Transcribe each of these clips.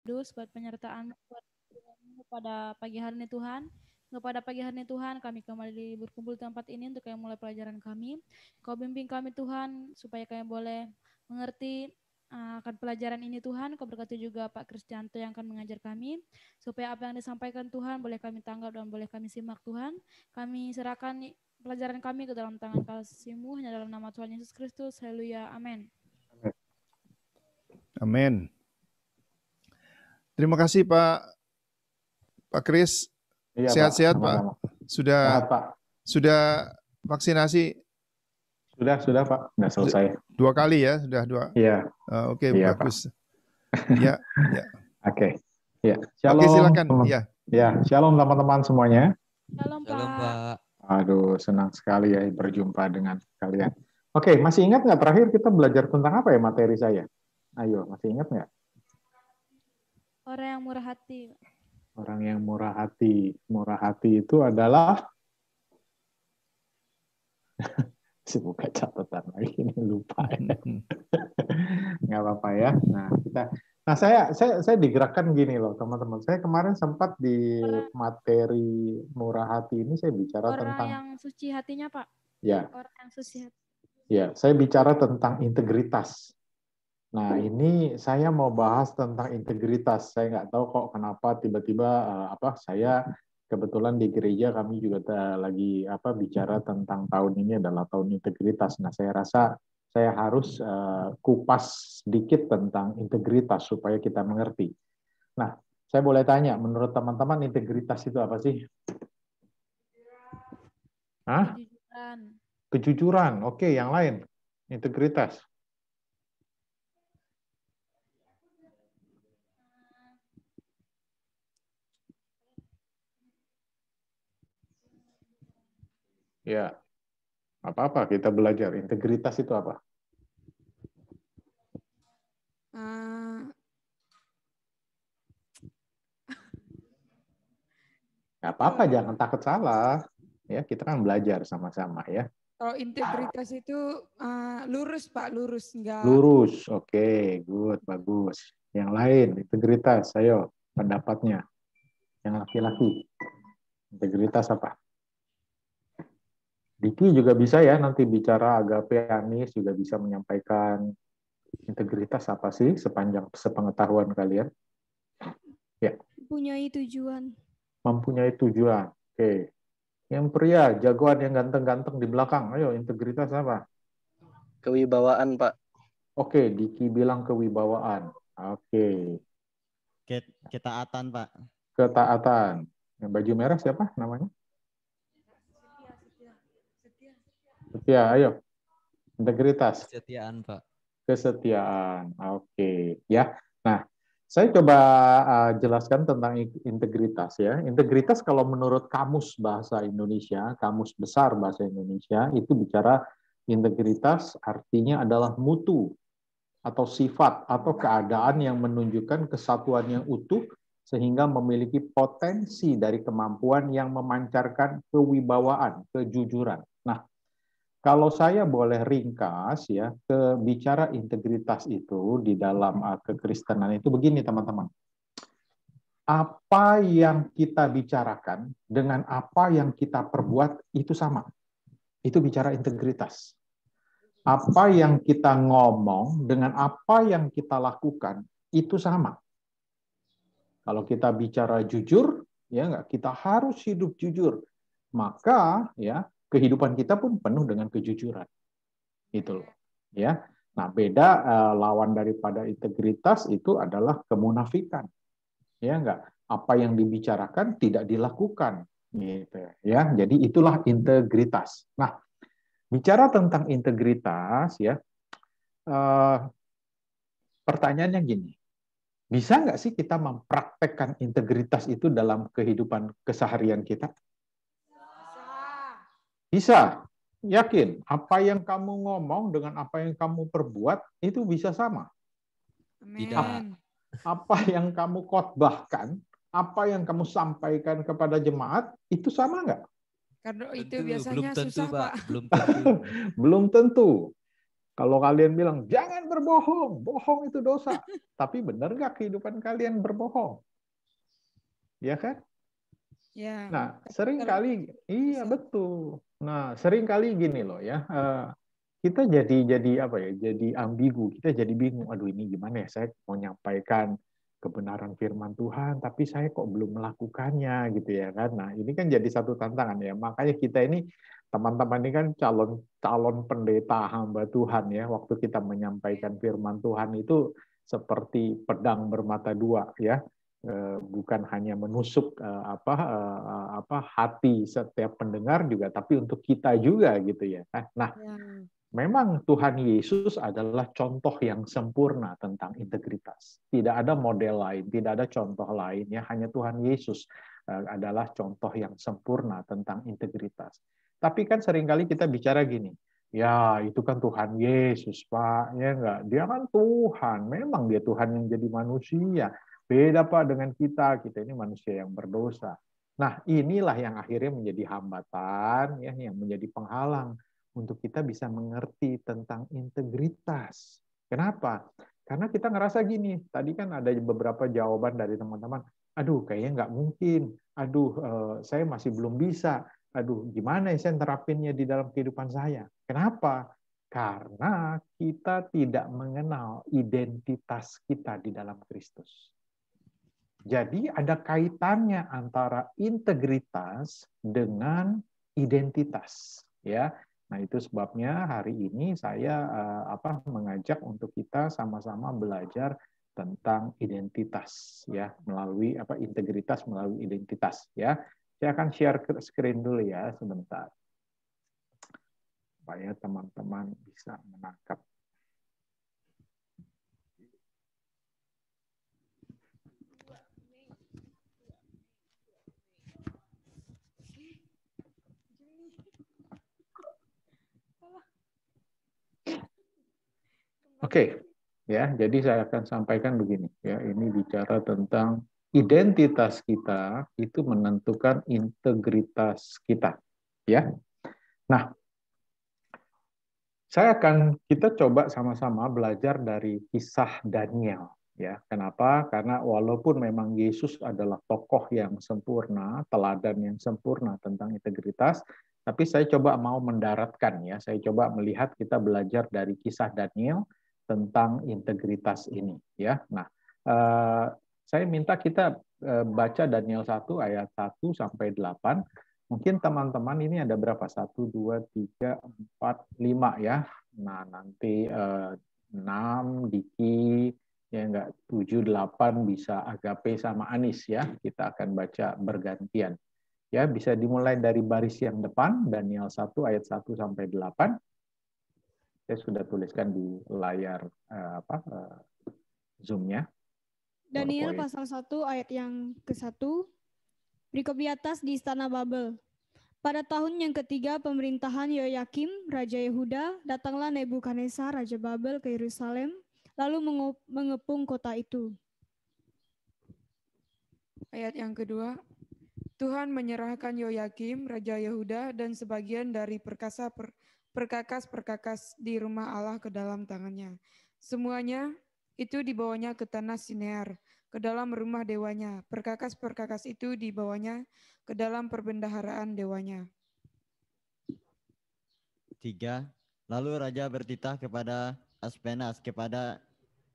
Kudus buat penyertaan pada pagi hari ini Tuhan. Pada pagi hari ini Tuhan, kami kembali berkumpul di tempat ini untuk yang mulai pelajaran kami. Kau bimbing kami Tuhan, supaya kami boleh mengerti akan pelajaran ini Tuhan. Kau berkati juga Pak Kristianto yang akan mengajar kami, supaya apa yang disampaikan Tuhan boleh kami tanggap dan boleh kami simak Tuhan. Kami serahkan pelajaran kami ke dalam tangan kasih-Mu, hanya dalam nama Tuhan Yesus Kristus. Haleluya, amin. Amin. Terima kasih Pak Kris. Iya, Sehat-sehat Pak. Sama-sama. Sudah Sehat, Pak. Sudah vaksinasi? Sudah Pak. Sudah selesai. 2 kali ya, sudah 2. Iya. Oke, iya, bagus. ya. Oke. Ya, shalom. Oke, silakan. Ya, shalom teman-teman semuanya. Shalom, Pak. Aduh, senang sekali ya berjumpa dengan kalian. Oke, masih ingat nggak terakhir kita belajar tentang apa ya materi saya? Ayo, masih ingat nggak? Orang yang murah hati. Orang yang murah hati. Murah hati itu adalah si buka catatan lagi ini lupa ya. Nggak apa-apa ya. Nah saya digerakkan gini loh teman-teman. Saya kemarin sempat di materi murah hati ini saya bicara tentang orang yang suci hatinya, Pak. Ya. Orang yang suci hati. Ya, saya bicara tentang integritas. Nah, ini saya mau bahas tentang integritas. Saya nggak tahu kok kenapa tiba-tiba saya kebetulan di gereja kami juga lagi bicara tentang tahun ini adalah tahun integritas. Nah, saya rasa saya harus kupas sedikit tentang integritas supaya kita mengerti. Nah, saya boleh tanya, menurut teman-teman integritas itu apa sih? Hah? Kejujuran. Kejujuran. Oke, yang lain. Integritas. Ya, apa-apa kita belajar. Integritas itu apa? Gak apa-apa, jangan takut salah. Ya, kita kan belajar sama-sama ya. Kalau integritas itu lurus, Pak, lurus enggak. Lurus, oke, good, bagus. Yang lain, integritas, ayo pendapatnya. Yang laki-laki, integritas apa? Diki juga bisa ya nanti bicara agape Anis juga bisa menyampaikan integritas apa sih sepanjang sepengetahuan kalian? Ya. Mempunyai tujuan. Mempunyai tujuan. Oke. Yang pria, jagoan yang ganteng-ganteng di belakang. Ayo, integritas apa? Kewibawaan, Pak. Oke, Diki bilang kewibawaan. Oke. Ketaatan, Pak. Ketaatan. Yang baju merah siapa namanya? Setia, ayo. Integritas. Kesetiaan, Pak. Kesetiaan. Oke, ya. Nah, saya coba jelaskan tentang integritas ya. Integritas kalau menurut Kamus Bahasa Indonesia, Kamus Besar Bahasa Indonesia, itu bicara integritas artinya adalah mutu atau sifat atau keadaan yang menunjukkan kesatuan yang utuh sehingga memiliki potensi dari kemampuan yang memancarkan kewibawaan, kejujuran. Nah, kalau saya boleh ringkas ya, bicara integritas itu di dalam kekristenan itu begini teman-teman. Apa yang kita bicarakan dengan apa yang kita perbuat itu sama. Itu bicara integritas. Apa yang kita ngomong dengan apa yang kita lakukan itu sama. Kalau kita bicara jujur, ya nggak, kita harus hidup jujur. Maka ya kehidupan kita pun penuh dengan kejujuran. Itu loh. Ya. Nah, beda lawan daripada integritas itu adalah kemunafikan. Ya enggak? Apa yang dibicarakan tidak dilakukan gitu ya. Jadi itulah integritas. Nah, bicara tentang integritas ya. Pertanyaannya gini. Bisa nggak sih kita mempraktekkan integritas itu dalam kehidupan keseharian kita? Bisa. Yakin, apa yang kamu ngomong dengan apa yang kamu perbuat itu bisa sama. Amin. Apa yang kamu khotbahkan, apa yang kamu sampaikan kepada jemaat, itu sama nggak? Karena itu biasanya belum tentu, susah, Pak. Belum tentu. Belum tentu. Kalau kalian bilang, jangan berbohong, bohong itu dosa. Tapi benar nggak kehidupan kalian berbohong? Ya kan? Ya. Nah, Kalau seringkali, iya bisa. betul. Nah, seringkali gini loh ya, kita jadi apa ya? Jadi ambigu, kita jadi bingung. Aduh, ini gimana ya? Saya mau nyampaikan kebenaran firman Tuhan, tapi saya kok belum melakukannya gitu ya kan? Nah, ini kan jadi satu tantangan ya. Makanya kita ini teman-teman ini kan calon calon pendeta hamba Tuhan ya. Waktu kita menyampaikan firman Tuhan itu seperti pedang bermata dua ya. Bukan hanya menusuk hati setiap pendengar juga, tapi untuk kita juga gitu ya. Nah, Ya. memang Tuhan Yesus adalah contoh yang sempurna tentang integritas. Tidak ada model lain, tidak ada contoh lain ya. Hanya Tuhan Yesus adalah contoh yang sempurna tentang integritas. Tapi kan seringkali kita bicara gini, ya itu kan Tuhan Yesus Pak, ya enggak? Dia kan Tuhan, memang dia Tuhan yang jadi manusia. Beda Pak dengan kita ini manusia yang berdosa. Nah, inilah yang akhirnya menjadi hambatan, ya, yang menjadi penghalang untuk kita bisa mengerti tentang integritas. Kenapa? Karena kita ngerasa gini, tadi kan ada beberapa jawaban dari teman-teman, aduh kayaknya nggak mungkin, aduh saya masih belum bisa, aduh gimana ya saya terapinnya di dalam kehidupan saya. Kenapa? Karena kita tidak mengenal identitas kita di dalam Kristus. Jadi ada kaitannya antara integritas dengan identitas, ya. Nah, itu sebabnya hari ini saya mengajak untuk kita sama-sama belajar tentang identitas ya, melalui integritas melalui identitas ya. Saya akan share screen dulu ya sebentar. Supaya teman-teman bisa menangkap. Oke, ya. Jadi saya akan sampaikan begini, ya. Ini bicara tentang identitas kita itu menentukan integritas kita, ya. Nah, kita coba sama-sama belajar dari kisah Daniel, ya. Kenapa? Karena walaupun memang Yesus adalah tokoh yang sempurna, teladan yang sempurna tentang integritas, tapi saya coba mau mendaratkan, ya. Saya coba melihat kita belajar dari kisah Daniel tentang integritas ini, ya. Nah, saya minta kita baca Daniel 1 ayat 1 sampai 8. Mungkin teman-teman ini ada berapa? 1, 2, 3, 4, 5 ya. Nah, nanti 6, Diki, ya enggak, 7, 8 bisa Agape sama Anis ya. Kita akan baca bergantian. Ya, bisa dimulai dari baris yang depan, Daniel 1 ayat 1 sampai 8. Saya sudah tuliskan di layar Zoom-nya. Daniel pasal 1 ayat yang ke-1. Berikut di atas di istana Babel. Pada tahun yang ketiga pemerintahan Yoyakim, Raja Yehuda, datanglah Nebukadnezar, Raja Babel ke Yerusalem, lalu mengepung kota itu. Ayat yang kedua. Tuhan menyerahkan Yoyakim, Raja Yehuda, dan sebagian dari perkakas-perkakas di rumah Allah ke dalam tangannya. Semuanya itu dibawanya ke tanah Sinear, ke dalam rumah dewanya. Perkakas-perkakas itu dibawanya ke dalam perbendaharaan dewanya. 3. Lalu raja bertitah kepada Aspenas, kepada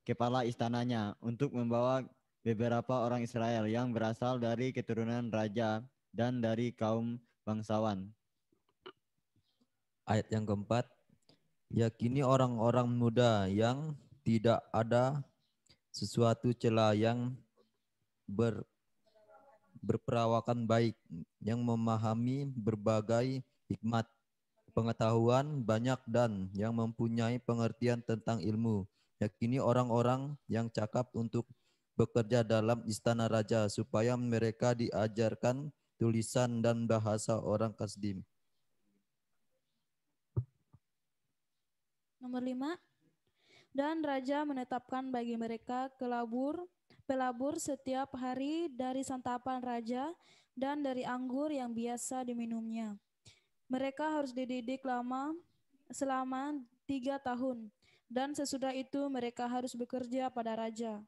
kepala istananya, untuk membawa beberapa orang Israel yang berasal dari keturunan raja dan dari kaum bangsawan. Ayat yang keempat, yakini orang-orang muda yang tidak ada sesuatu cela, yang berperawakan baik, yang memahami berbagai hikmat, pengetahuan banyak, dan yang mempunyai pengertian tentang ilmu. Yakini orang-orang yang cakap untuk bekerja dalam istana raja, supaya mereka diajarkan tulisan dan bahasa orang Kasdim. Nomor 5. Dan raja menetapkan bagi mereka pelabur setiap hari dari santapan raja dan dari anggur yang biasa diminumnya. Mereka harus dididik selama 3 tahun. dan sesudah itu mereka harus bekerja pada raja.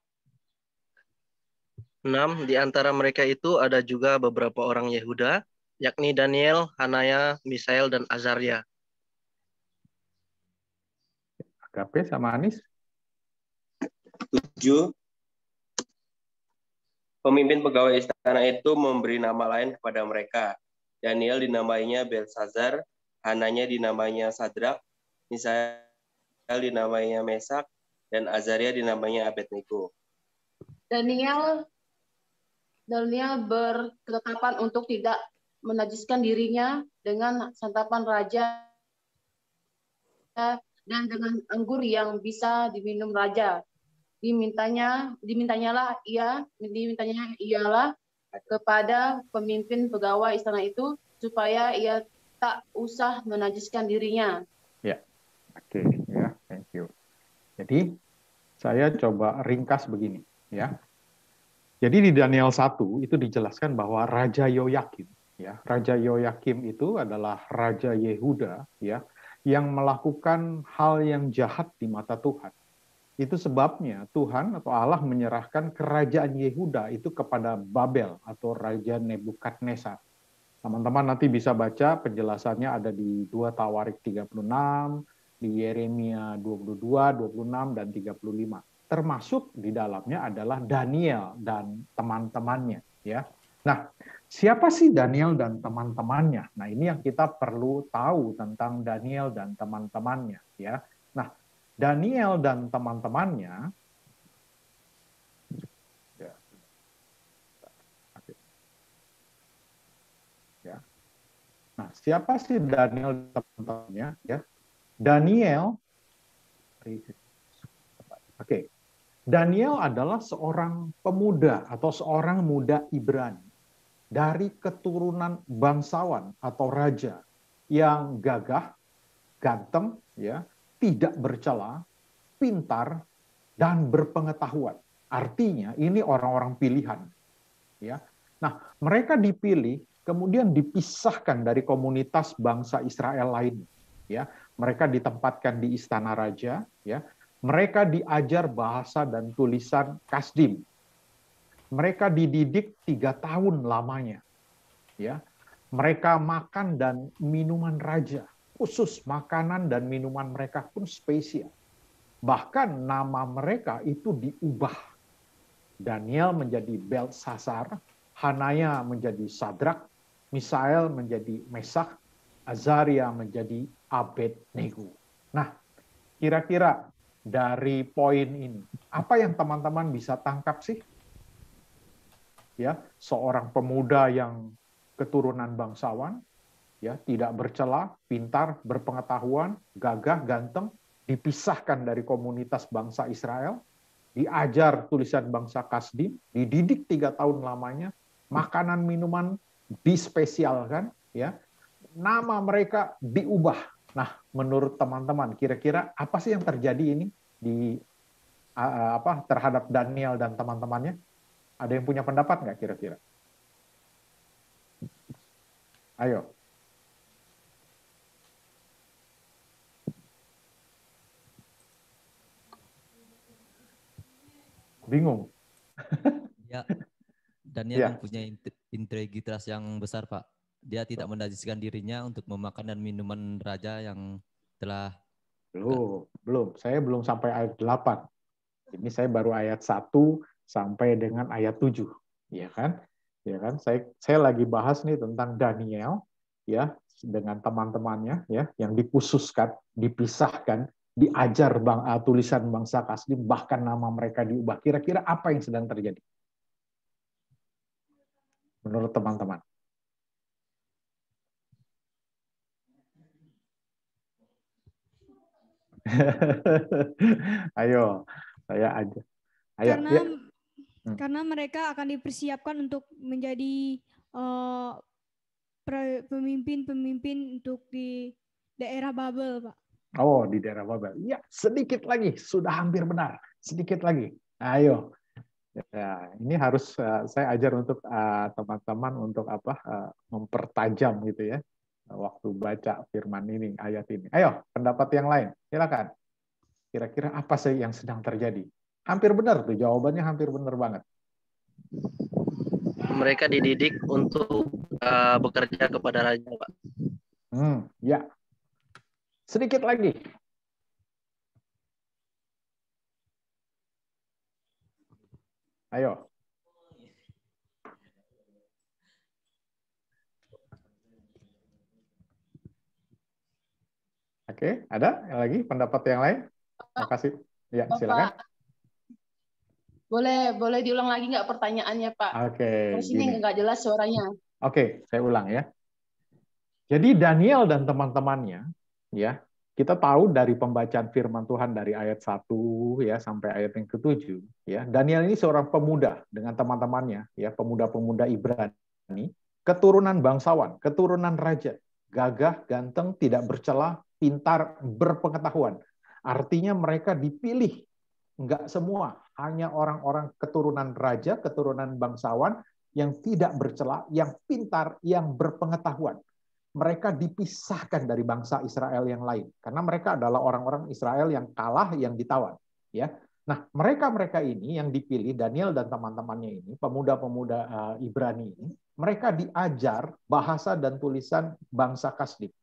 6. Di antara mereka itu ada juga beberapa orang Yehuda, yakni Daniel, Hanaya, Misael, dan Azaria. Agape sama Anis? 7. Pemimpin pegawai istana itu memberi nama lain kepada mereka. Daniel dinamainya Belsazar, Hananya dinamainya Sadrak, Misael dinamainya Mesak, dan Azaria dinamainya Abednego. Daniel berketetapan untuk tidak menajiskan dirinya dengan santapan raja dan dengan anggur yang bisa diminum raja. Dimintanya ialah kepada pemimpin pegawai istana itu supaya ia tak usah menajiskan dirinya. Ya, oke, ya, thank you. Jadi saya coba ringkas begini, ya. Jadi di Daniel 1 itu dijelaskan bahwa Raja Yoyakim, ya, Raja Yoyakim itu adalah Raja Yehuda, ya, yang melakukan hal yang jahat di mata Tuhan. Itu sebabnya Tuhan atau Allah menyerahkan kerajaan Yehuda itu kepada Babel atau Raja Nebukadnezar. Teman-teman nanti bisa baca penjelasannya ada di 2 Tawarik 36, di Yeremia 22, 26, dan 35. Termasuk di dalamnya adalah Daniel dan teman-temannya, ya. Nah, siapa sih Daniel dan teman-temannya? Nah, ini yang kita perlu tahu tentang Daniel dan teman-temannya, ya. Nah, Daniel dan teman-temannya ya. Ya. Nah, siapa sih Daniel dan teman-temannya, ya? Daniel Oke. Daniel adalah seorang pemuda atau seorang muda Ibrani dari keturunan bangsawan atau raja yang gagah, ganteng, ya, tidak bercela, pintar, dan berpengetahuan. Artinya ini orang-orang pilihan, ya. Nah, mereka dipilih kemudian dipisahkan dari komunitas bangsa Israel lain, ya. Mereka ditempatkan di istana raja, ya. Mereka diajar bahasa dan tulisan Kasdim. Mereka dididik 3 tahun lamanya, ya. Mereka makan dan minuman raja, khusus makanan dan minuman mereka pun spesial. Bahkan nama mereka itu diubah. Daniel menjadi Belsazar, Hanaya menjadi Sadrak, Misael menjadi Mesak, Azaria menjadi Abednego. Nah, kira-kira dari poin ini, apa yang teman-teman bisa tangkap sih? Ya, seorang pemuda yang keturunan bangsawan, ya, tidak bercela, pintar, berpengetahuan, gagah, ganteng, dipisahkan dari komunitas bangsa Israel, diajar tulisan bangsa Kasdim, dididik 3 tahun lamanya, makanan minuman dispesialkan, ya, nama mereka diubah. Nah, menurut teman-teman, kira-kira apa sih yang terjadi ini di terhadap Daniel dan teman-temannya? Ada yang punya pendapat nggak kira-kira? Ayo. Bingung? Ya, Daniel mempunyai integritas yang besar, Pak. Dia tidak menajiskan dirinya untuk memakan dan minuman raja yang telah... Belum. Saya belum sampai ayat 8. Ini saya baru ayat 1 sampai dengan ayat 7. Ya kan? Ya kan? Saya lagi bahas nih tentang Daniel, ya, dengan teman-temannya, ya, yang dikhususkan, dipisahkan, diajar tulisan bangsa Kasdim, bahkan nama mereka diubah. Kira-kira apa yang sedang terjadi? Menurut teman-teman. Ayo, saya aja. Ayo, karena mereka akan dipersiapkan untuk menjadi pemimpin-pemimpin untuk di daerah Babel, Pak. Oh, di daerah Babel. Ya, sedikit lagi, sudah hampir benar. Sedikit lagi. Ayo. Ya, ini harus saya ajar untuk teman-teman untuk mempertajam gitu ya. Waktu baca firman ini, ayat ini. Ayo, pendapat yang lain. Silakan. Kira-kira apa sih yang sedang terjadi? Hampir benar tuh, jawabannya hampir benar banget. Mereka dididik untuk bekerja kepada raja, Pak. Ya. Sedikit lagi. Ayo. Oke, ada lagi pendapat yang lain? Terima kasih. Ya, silakan. Boleh diulang lagi nggak pertanyaannya, Pak? Oke, Terus ini nggak jelas suaranya. Oke, saya ulang ya. Jadi Daniel dan teman-temannya, ya, kita tahu dari pembacaan firman Tuhan dari ayat 1 ya sampai ayat yang ke-7, ya. Daniel ini seorang pemuda dengan teman-temannya, ya, pemuda-pemuda Ibrani, keturunan bangsawan, keturunan raja, gagah, ganteng, tidak bercela, pintar, berpengetahuan. Artinya mereka dipilih, enggak semua, hanya orang-orang keturunan raja, keturunan bangsawan yang tidak bercela, yang pintar, yang berpengetahuan. Mereka dipisahkan dari bangsa Israel yang lain karena mereka adalah orang-orang Israel yang kalah, yang ditawan, ya. Nah, mereka ini yang dipilih, Daniel dan teman-temannya ini, pemuda-pemuda Ibrani ini, mereka diajar bahasa dan tulisan bangsa Kasdim.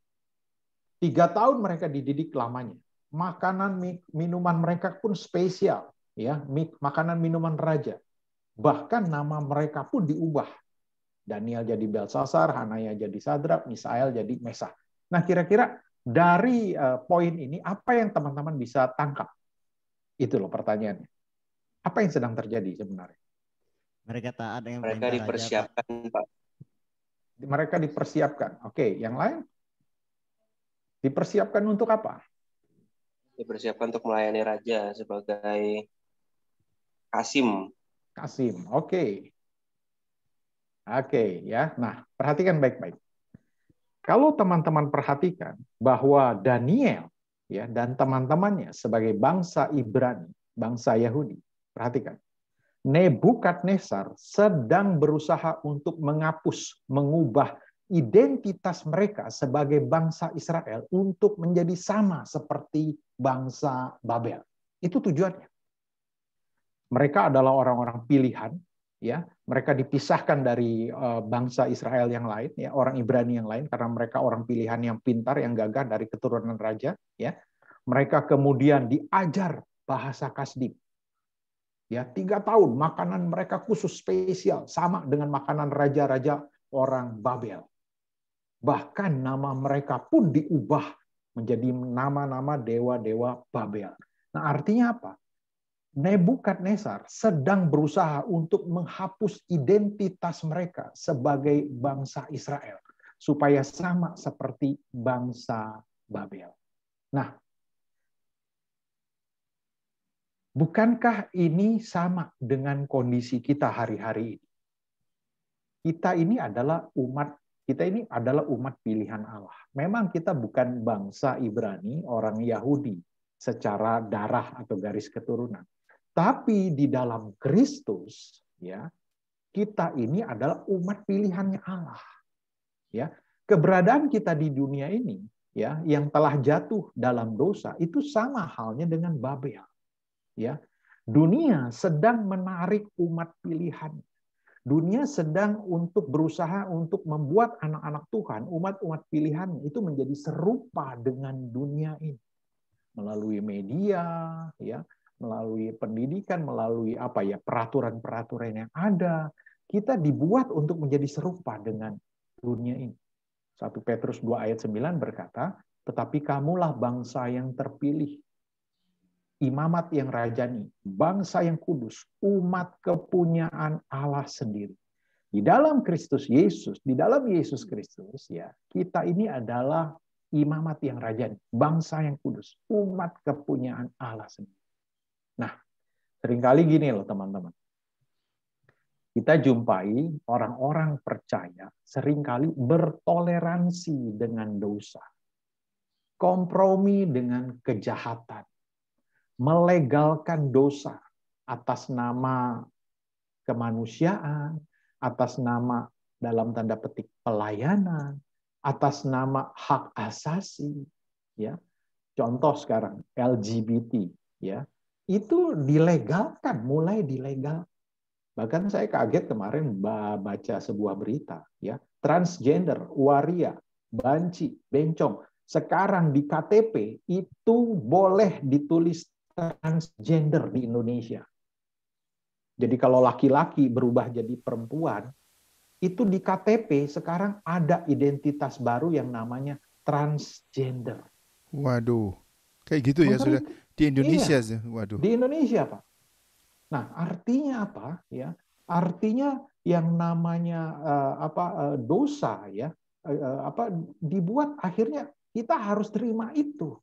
3 tahun mereka dididik lamanya. Makanan minuman mereka pun spesial, ya, makanan minuman raja. Bahkan nama mereka pun diubah. Daniel jadi Belsasar, Hanaya jadi Sadrak, Misael jadi Mesak. Nah, kira-kira dari poin ini, apa yang teman-teman bisa tangkap? Itu loh pertanyaannya. Apa yang sedang terjadi sebenarnya? Mereka taat dengan Mereka perintah dipersiapkan, raja, Pak. Mereka dipersiapkan. Oke, yang lain? Dipersiapkan untuk apa? Dipersiapkan untuk melayani raja sebagai kasim. Kasim, oke. Oke, ya. Nah, perhatikan baik-baik. Kalau teman-teman perhatikan bahwa Daniel ya dan teman-temannya sebagai bangsa Ibrani, bangsa Yahudi, perhatikan. Nebukadnezar sedang berusaha untuk menghapus, mengubah identitas mereka sebagai bangsa Israel untuk menjadi sama seperti bangsa Babel. Itu tujuannya. Mereka adalah orang-orang pilihan, ya. Mereka dipisahkan dari bangsa Israel yang lain, ya, orang Ibrani yang lain karena mereka orang pilihan yang pintar, yang gagah dari keturunan raja, ya. Mereka kemudian diajar bahasa Kasdim. Ya, 3 tahun makanan mereka khusus spesial sama dengan makanan raja-raja orang Babel. Bahkan nama mereka pun diubah menjadi nama-nama dewa-dewa Babel. Nah, artinya apa? Nebukadnezar sedang berusaha untuk menghapus identitas mereka sebagai bangsa Israel supaya sama seperti bangsa Babel. Nah, bukankah ini sama dengan kondisi kita hari-hari ini? Kita ini adalah umat pilihan Allah. Memang kita bukan bangsa Ibrani, orang Yahudi secara darah atau garis keturunan. Tapi di dalam Kristus, ya, kita ini adalah umat pilihannya Allah. Ya, keberadaan kita di dunia ini, ya, yang telah jatuh dalam dosa itu sama halnya dengan Babel. Ya, dunia sedang menarik umat pilihan. Dunia sedang berusaha untuk membuat anak-anak Tuhan, umat-umat pilihannya itu menjadi serupa dengan dunia ini melalui media, ya. Melalui pendidikan, melalui peraturan-peraturan yang ada, kita dibuat untuk menjadi serupa dengan dunia ini. 1 Petrus 2 ayat 9 berkata, tetapi kamulah bangsa yang terpilih, imamat yang rajani, bangsa yang kudus, umat kepunyaan Allah sendiri. Di dalam Kristus Yesus, di dalam Yesus Kristus, ya, kita ini adalah imamat yang rajani, bangsa yang kudus, umat kepunyaan Allah sendiri. Nah, seringkali gini loh teman-teman. Kita jumpai orang-orang percaya seringkali bertoleransi dengan dosa. Kompromi dengan kejahatan. Melegalkan dosa atas nama kemanusiaan, atas nama dalam tanda petik pelayanan, atas nama hak asasi, ya. Contoh sekarang LGBT, ya, itu dilegalkan, mulai dilegal. Bahkan saya kaget kemarin baca sebuah berita, ya, transgender, waria, banci, bencong, sekarang di KTP itu boleh ditulis transgender di Indonesia. Jadi kalau laki-laki berubah jadi perempuan, itu di KTP sekarang ada identitas baru yang namanya transgender. Waduh, kayak gitu ya sudah di Indonesia sih. Waduh. Di Indonesia, Pak. Nah, artinya apa? Ya, artinya yang namanya dosa, ya, dibuat akhirnya kita harus terima itu.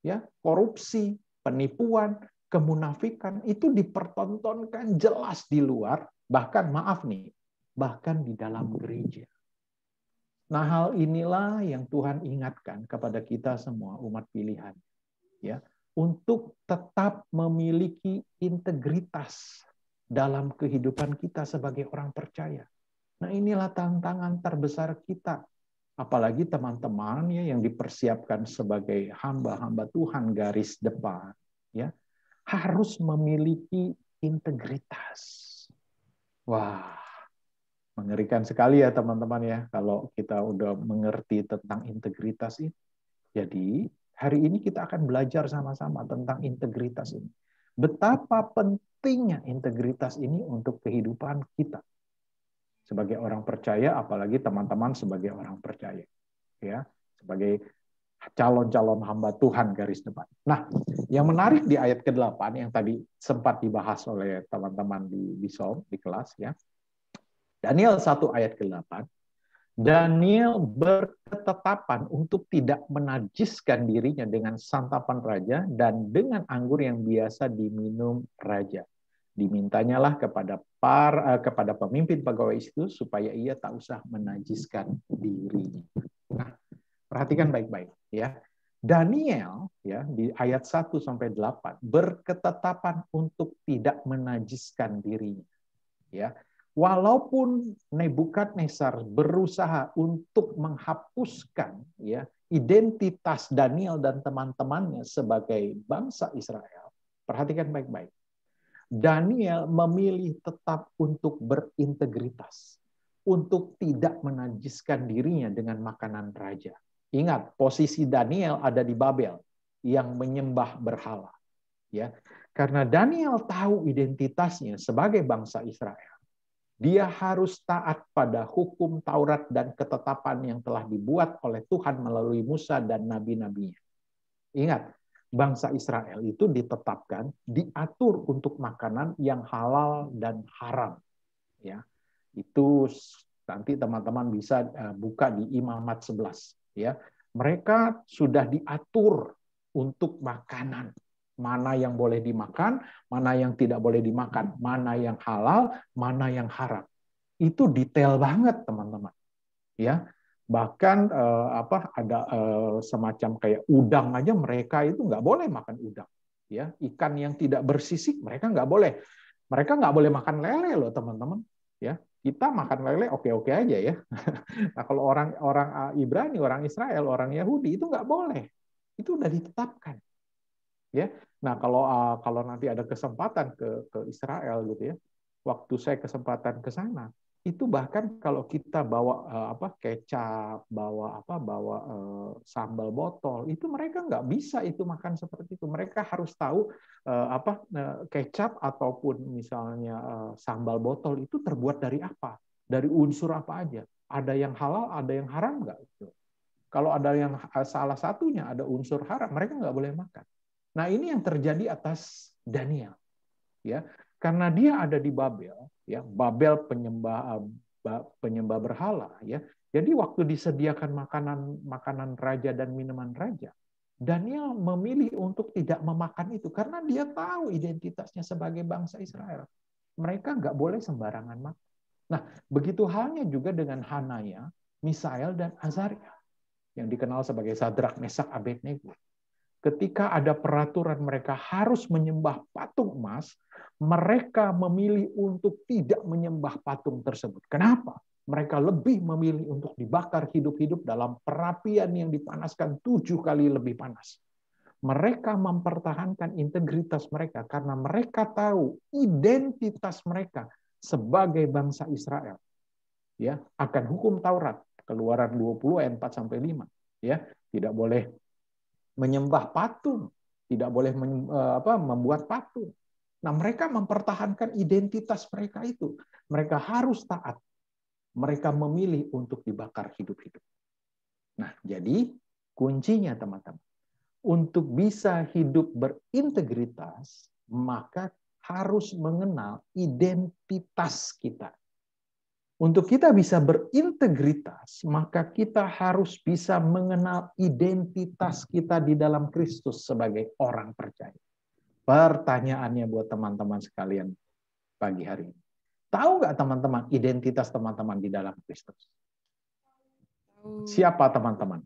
Ya, korupsi, penipuan, kemunafikan itu dipertontonkan jelas di luar, bahkan maaf nih, bahkan di dalam gereja. Nah, hal inilah yang Tuhan ingatkan kepada kita semua umat pilihan, ya, untuk tetap memiliki integritas dalam kehidupan kita sebagai orang percaya. Nah, inilah tantangan terbesar kita. Apalagi teman-teman ya yang dipersiapkan sebagai hamba-hamba Tuhan garis depan, ya, harus memiliki integritas. Wah, mengerikan sekali ya teman-teman ya kalau kita udah mengerti tentang integritas ini. Jadi hari ini kita akan belajar sama-sama tentang integritas ini. Betapa pentingnya integritas ini untuk kehidupan kita sebagai orang percaya, apalagi teman-teman sebagai orang percaya, ya, sebagai calon-calon hamba Tuhan garis depan. Nah, yang menarik di ayat ke-8 yang tadi sempat dibahas oleh teman-teman di Bisom di kelas, ya, Daniel 1 ayat ke-8, Daniel berketetapan untuk tidak menajiskan dirinya dengan santapan raja dan dengan anggur yang biasa diminum raja. Dimintanyalah kepada pemimpin pegawai itu supaya ia tak usah menajiskan dirinya. Nah, perhatikan baik-baik ya. Daniel ya di ayat 1 sampai 8 berketetapan untuk tidak menajiskan dirinya. Ya. Walaupun Nebukadnezar berusaha untuk menghapuskan ya identitas Daniel dan teman-temannya sebagai bangsa Israel, perhatikan baik-baik. Daniel memilih tetap untuk berintegritas, untuk tidak menajiskan dirinya dengan makanan raja. Ingat, posisi Daniel ada di Babel yang menyembah berhala. Ya, karena Daniel tahu identitasnya sebagai bangsa Israel, dia harus taat pada hukum Taurat dan ketetapan yang telah dibuat oleh Tuhan melalui Musa dan nabi-nabinya. Ingat, bangsa Israel itu ditetapkan, diatur untuk makanan yang halal dan haram. Ya, itu nanti teman-teman bisa buka di Imamat 11. Ya, mereka sudah diatur untuk makanan. Mana yang boleh dimakan, mana yang tidak boleh dimakan, mana yang halal, mana yang haram. Itu detail banget, teman-teman. Ya. Bahkan ada semacam kayak udang aja mereka itu nggak boleh makan udang, ya, ikan yang tidak bersisik mereka nggak boleh makan lele loh teman-teman, ya, kita makan lele oke-oke aja ya. Nah kalau orang Ibrani, orang Israel, orang Yahudi itu nggak boleh, itu udah ditetapkan, ya. Nah kalau nanti ada kesempatan ke Israel gitu ya, waktu saya kesempatan ke sana, itu bahkan kalau kita bawa kecap, bawa sambal botol, itu mereka nggak bisa itu makan seperti itu. Mereka harus tahu kecap ataupun misalnya sambal botol itu terbuat dari apa, dari unsur apa aja. Ada yang halal, ada yang haram nggak? Kalau ada yang salah satunya ada unsur haram, mereka nggak boleh makan. Nah ini yang terjadi atas Daniel, ya. Karena dia ada di Babel, ya, Babel penyembah berhala, ya. Jadi waktu disediakan makanan raja dan minuman raja, Daniel memilih untuk tidak memakan itu karena dia tahu identitasnya sebagai bangsa Israel. Mereka nggak boleh sembarangan makan. Nah, begitu halnya juga dengan Hanaya, Misael dan Azaria yang dikenal sebagai Sadrak, Mesak, Abednego. Ketika ada peraturan mereka harus menyembah patung emas, mereka memilih untuk tidak menyembah patung tersebut. Kenapa? Mereka lebih memilih untuk dibakar hidup-hidup dalam perapian yang dipanaskan 7 kali lebih panas. Mereka mempertahankan integritas mereka karena mereka tahu identitas mereka sebagai bangsa Israel. Ya, akan hukum Taurat, Keluaran 20 ayat 4 sampai 5. Ya, tidak boleh menyembah patung, tidak boleh membuat patung. Nah, mereka mempertahankan identitas mereka itu. Mereka harus taat. Mereka memilih untuk dibakar hidup-hidup. Nah, jadi kuncinya teman-teman, untuk bisa hidup berintegritas, maka harus mengenal identitas kita. Untuk kita bisa berintegritas, maka kita harus bisa mengenal identitas kita di dalam Kristus sebagai orang percaya. Pertanyaannya buat teman-teman sekalian pagi hari ini. Tahu nggak teman-teman identitas teman-teman di dalam Kristus? Siapa teman-teman?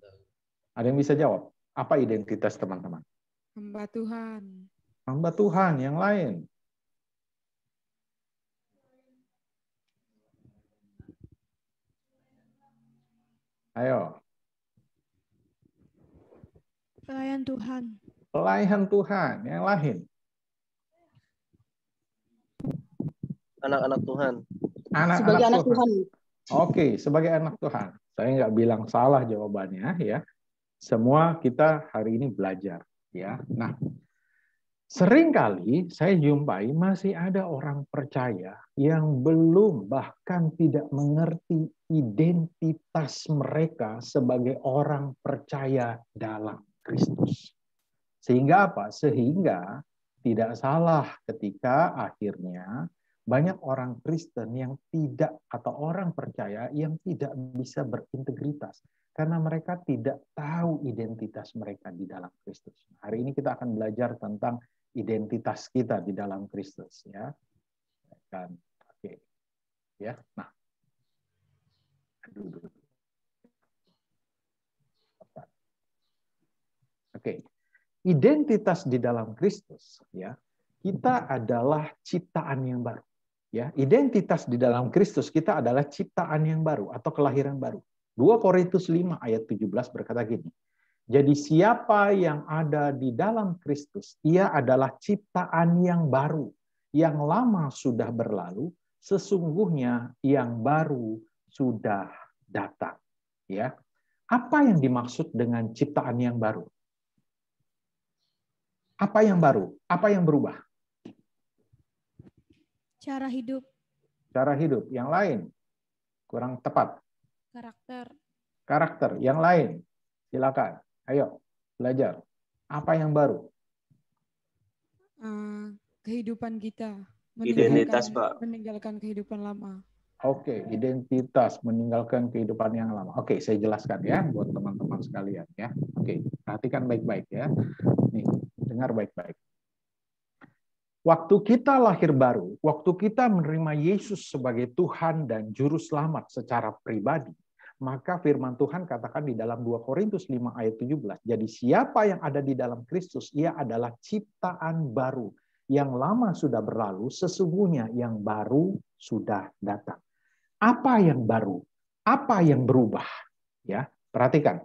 Ada yang bisa jawab? Apa identitas teman-teman? Hamba Tuhan. Hamba Tuhan, yang lain. Ayo. Pelayan Tuhan. Pelayan Tuhan, yang lain. Anak-anak Tuhan. Sebagai anak Tuhan. Oke, sebagai anak Tuhan. Saya nggak bilang salah jawabannya ya. Semua kita hari ini belajar ya. Nah, seringkali saya jumpai masih ada orang percaya yang belum bahkan tidak mengerti identitas mereka sebagai orang percaya dalam Kristus. Sehingga apa? Sehingga tidak salah ketika akhirnya banyak orang Kristen yang tidak atau orang percaya yang tidak bisa berintegritas karena mereka tidak tahu identitas mereka di dalam Kristus. Hari ini kita akan belajar tentang identitas kita di dalam Kristus ya. Kan. Oke. Ya. Nah. Oke. Identitas di dalam Kristus ya. Kita adalah ciptaan yang baru. Ya, identitas di dalam Kristus kita adalah ciptaan yang baru atau kelahiran baru. 2 Korintus 5 ayat 17 berkata gini. Jadi siapa yang ada di dalam Kristus, ia adalah ciptaan yang baru. Yang lama sudah berlalu, sesungguhnya yang baru sudah datang. Ya. Apa yang dimaksud dengan ciptaan yang baru? Apa yang baru? Apa yang berubah? Cara hidup. Cara hidup. Yang lain? Kurang tepat. Karakter. Karakter. Yang lain? Silakan. Ayo, belajar. Apa yang baru? Kehidupan kita. Identitas, Pak. Meninggalkan kehidupan lama. Oke, identitas meninggalkan kehidupan yang lama. Oke, saya jelaskan ya buat teman-teman sekalian ya. Oke, perhatikan baik-baik ya. Nih, dengar baik-baik. Waktu kita lahir baru, waktu kita menerima Yesus sebagai Tuhan dan Juru Selamat secara pribadi, maka firman Tuhan katakan di dalam 2 Korintus 5 ayat 17, jadi siapa yang ada di dalam Kristus, ia adalah ciptaan baru. Yang lama sudah berlalu, sesungguhnya yang baru sudah datang. Apa yang baru? Apa yang berubah? Ya, perhatikan.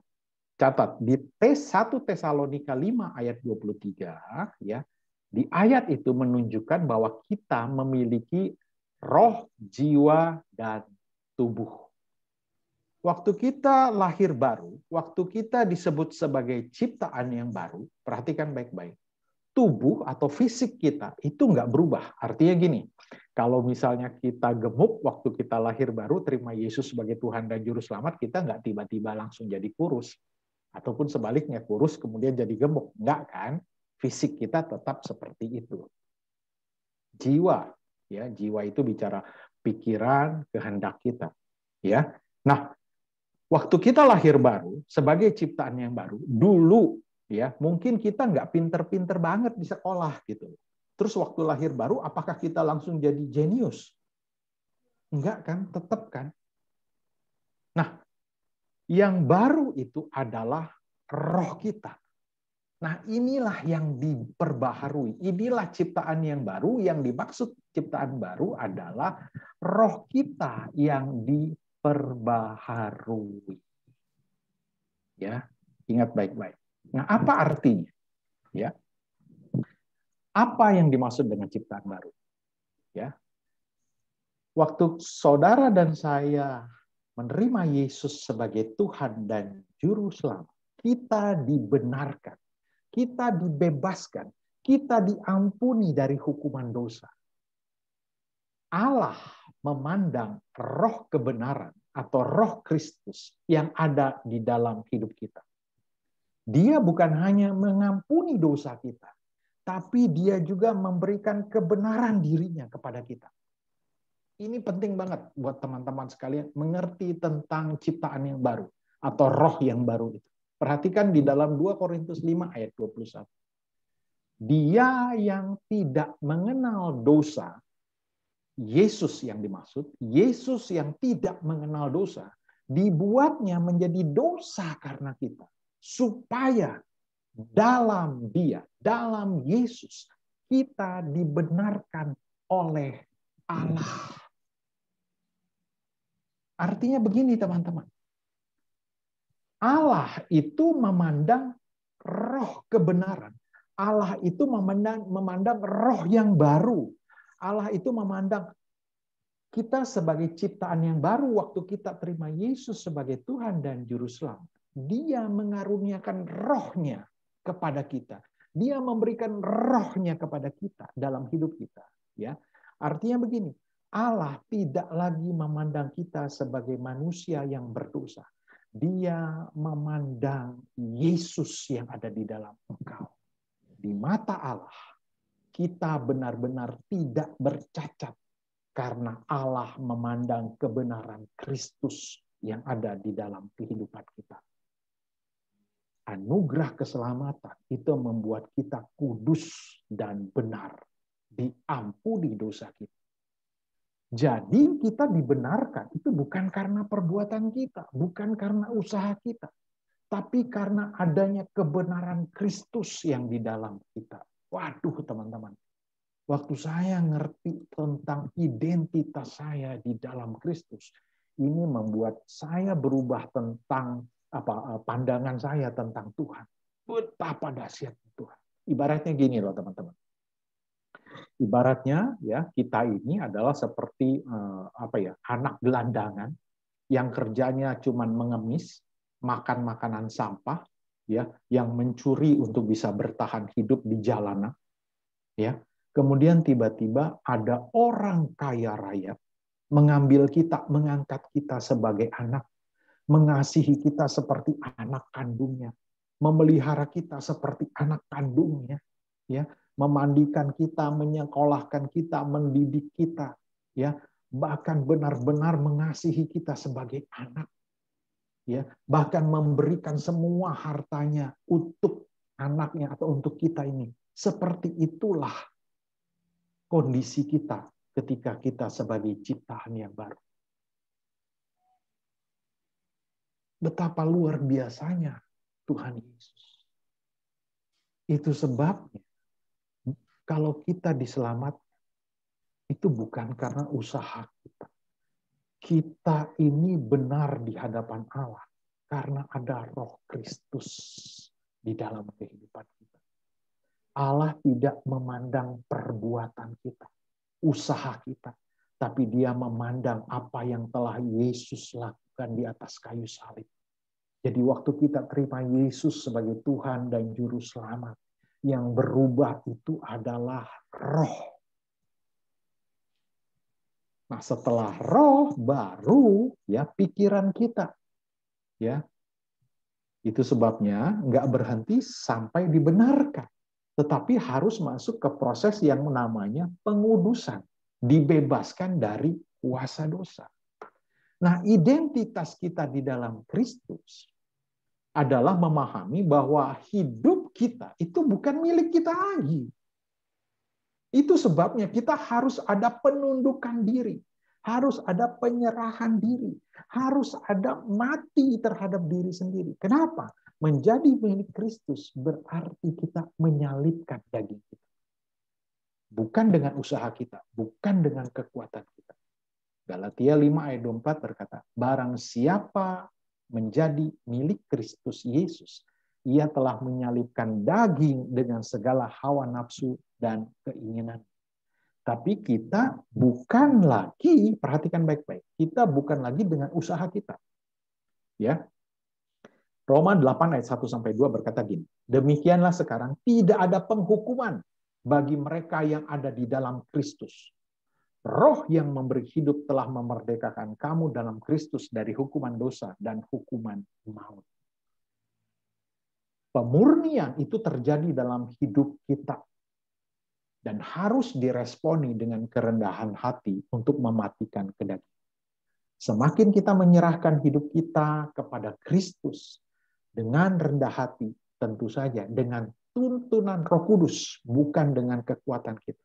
Catat di 1 Tesalonika 5 ayat 23 ya. Di ayat itu menunjukkan bahwa kita memiliki roh, jiwa, dan tubuh. Waktu kita lahir baru, waktu kita disebut sebagai ciptaan yang baru, perhatikan baik-baik. Tubuh atau fisik kita itu nggak berubah. Artinya gini, kalau misalnya kita gemuk waktu kita lahir baru, terima Yesus sebagai Tuhan dan Juru Selamat, kita nggak tiba-tiba langsung jadi kurus. Ataupun sebaliknya, kurus kemudian jadi gemuk. Nggak kan? Fisik kita tetap seperti itu. Jiwa, ya, jiwa itu bicara pikiran, kehendak kita, ya. Nah, waktu kita lahir baru sebagai ciptaan yang baru, dulu, ya, mungkin kita nggak pinter-pinter banget di sekolah gitu. Terus waktu lahir baru, apakah kita langsung jadi jenius? Enggak kan, tetap kan. Nah, yang baru itu adalah roh kita. Nah, inilah yang diperbaharui. Inilah ciptaan yang baru. Yang dimaksud ciptaan baru adalah roh kita yang diperbaharui. Ya, ingat baik-baik. Nah, apa artinya? Ya. Apa yang dimaksud dengan ciptaan baru? Ya. Waktu saudara dan saya menerima Yesus sebagai Tuhan dan Juru Selamat, kita dibenarkan, kita dibebaskan, kita diampuni dari hukuman dosa. Allah memandang roh kebenaran atau roh Kristus yang ada di dalam hidup kita. Dia bukan hanya mengampuni dosa kita, tapi dia juga memberikan kebenaran dirinya kepada kita. Ini penting banget buat teman-teman sekalian mengerti tentang ciptaan yang baru atau roh yang baru itu. Perhatikan di dalam 2 Korintus 5 ayat 21. Dia yang tidak mengenal dosa, Yesus yang dimaksud, Yesus yang tidak mengenal dosa, dibuatnya menjadi dosa karena kita. Supaya dalam dia, dalam Yesus, kita dibenarkan oleh Allah. Artinya begini teman-teman. Allah itu memandang roh kebenaran. Allah itu memandang roh yang baru. Allah itu memandang kita sebagai ciptaan yang baru waktu kita terima Yesus sebagai Tuhan dan Juru Selamat. Dia mengaruniakan rohnya kepada kita. Dia memberikan rohnya kepada kita dalam hidup kita. Ya, artinya begini, Allah tidak lagi memandang kita sebagai manusia yang berdosa. Dia memandang Yesus yang ada di dalam engkau. Di mata Allah, kita benar-benar tidak bercacat karena Allah memandang kebenaran Kristus yang ada di dalam kehidupan kita. Anugerah keselamatan itu membuat kita kudus dan benar, diampuni dosa kita. Jadi kita dibenarkan itu bukan karena perbuatan kita, bukan karena usaha kita, tapi karena adanya kebenaran Kristus yang di dalam kita. Waduh teman-teman, waktu saya ngerti tentang identitas saya di dalam Kristus, ini membuat saya berubah tentang pandangan saya tentang Tuhan. Betapa dahsyat Tuhan. Ibaratnya gini loh teman-teman. Ibaratnya ya kita ini adalah seperti anak gelandangan yang kerjanya cuman mengemis, makan makanan sampah, ya, yang mencuri untuk bisa bertahan hidup di jalanan, ya. Kemudian tiba-tiba ada orang kaya raya mengambil kita, mengangkat kita sebagai anak, mengasihi kita seperti anak kandungnya, memelihara kita seperti anak kandungnya, ya, memandikan kita, menyekolahkan kita, mendidik kita, ya, bahkan benar-benar mengasihi kita sebagai anak, ya, bahkan memberikan semua hartanya untuk anaknya atau untuk kita ini. Seperti itulah kondisi kita ketika kita sebagai ciptaan yang baru. Betapa luar biasanya Tuhan Yesus. Itu sebabnya kalau kita diselamatkan, itu bukan karena usaha kita. Kita ini benar di hadapan Allah karena ada Roh Kristus di dalam kehidupan kita. Allah tidak memandang perbuatan kita, usaha kita, tapi Dia memandang apa yang telah Yesus lakukan di atas kayu salib. Jadi waktu kita terima Yesus sebagai Tuhan dan Juru Selamat, yang berubah itu adalah roh. Nah, setelah roh baru ya pikiran kita. Ya. Itu sebabnya nggak berhenti sampai dibenarkan. Tetapi harus masuk ke proses yang namanya pengudusan. Dibebaskan dari kuasa dosa. Nah, identitas kita di dalam Kristus adalah memahami bahwa hidup kita itu bukan milik kita lagi. Itu sebabnya kita harus ada penundukan diri, harus ada penyerahan diri, harus ada mati terhadap diri sendiri. Kenapa? Menjadi milik Kristus berarti kita menyalibkan daging kita. Bukan dengan usaha kita, bukan dengan kekuatan kita. Galatia 5 ayat 24 berkata, barang siapa menjadi milik Kristus Yesus, ia telah menyalibkan daging dengan segala hawa nafsu dan keinginan. Tapi kita bukan lagi, perhatikan baik-baik, kita bukan lagi dengan usaha kita. Ya. Roma 8 ayat 1-2 berkata gini, demikianlah sekarang tidak ada penghukuman bagi mereka yang ada di dalam Kristus. Roh yang memberi hidup telah memerdekakan kamu dalam Kristus dari hukuman dosa dan hukuman maut. Pemurnian itu terjadi dalam hidup kita dan harus diresponi dengan kerendahan hati untuk mematikan kedagingan. Semakin kita menyerahkan hidup kita kepada Kristus dengan rendah hati, tentu saja dengan tuntunan Roh Kudus, bukan dengan kekuatan kita,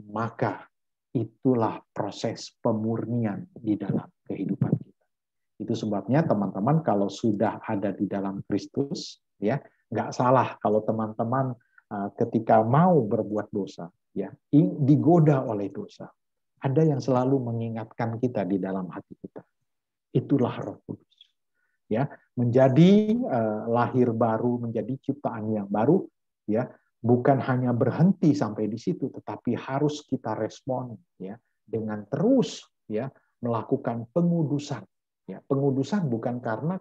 maka itulah proses pemurnian di dalam kehidupan kita. Itu sebabnya teman-teman kalau sudah ada di dalam Kristus, ya nggak salah kalau teman-teman ketika mau berbuat dosa, ya digoda oleh dosa. Ada yang selalu mengingatkan kita di dalam hati kita. Itulah Roh Kudus. Ya, menjadi lahir baru, menjadi ciptaan yang baru, ya. Bukan hanya berhenti sampai di situ, tetapi harus kita respon ya dengan terus ya melakukan pengudusan. Ya, pengudusan bukan karena